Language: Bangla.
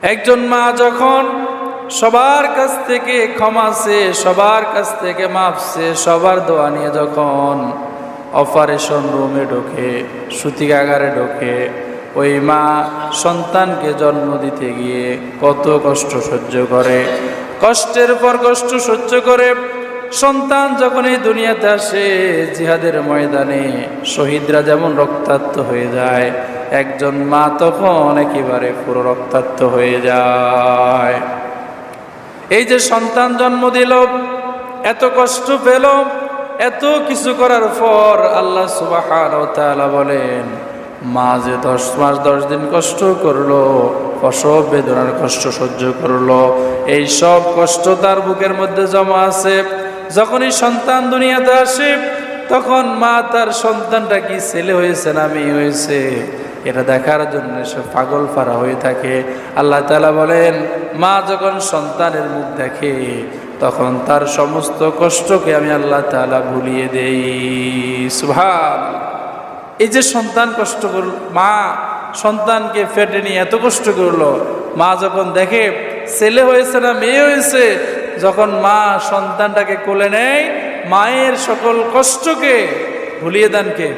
একজন মা যখন সবার কাছ থেকে ক্ষমা চেয়ে, সবার কাছ থেকে মাফ চেয়ে, সবার দোয়া নিয়ে যখন অপারেশন রুমে ঢোকে, সূতিকাগারে ঢোকে, ওই মা সন্তানকে জন্ম দিতে গিয়ে কত কষ্ট সহ্য করে, কষ্টের পর কষ্ট সহ্য করে সন্তান যখন এই দুনিয়াতে আসে, জিহাদের ময়দানে শহীদরা যেমন রক্তাক্ত হয়ে যায়, একজন মা তখন একেবারে পুরো রক্তাক্ত হয়ে যায়। এই যে সন্তান জন্ম দিল, এত কষ্ট পেল, এত কিছু করার পর আল্লাহ সুবহানাহু ওয়া তাআলা বলেন, মা যে 10 মাস 10 দিন কষ্ট করলো, প্রসব বেদনার কষ্ট সহ্য করলো, এই সব কষ্ট তার বুকের মধ্যে জমা আছে। যখনই সন্তান দুনিয়াতে আসে, তখন মা তার সন্তানটা কি ছেলে হয়েছে না মেয়ে হয়েছে এটা দেখার জন্য সে পাগল পারা হয়ে থাকে। আল্লাহ তাআলা বলেন, মা যখন সন্তানের মুখ দেখে, তখন তার সমস্ত কষ্টকে আমি আল্লাহ তাআলা ভুলিয়ে দেই। সুবহানাল্লাহ। এই যে সন্তান কষ্ট করল, মা সন্তানকে পেটে নিয়ে এত কষ্ট করলো, মা যখন দেখে ছেলে হয়েছে না মেয়ে হয়েছে, যখন মা সন্তানটাকে কোলে নেয়, মায়ের সকল কষ্টকে ভুলিয়ে দেন কে?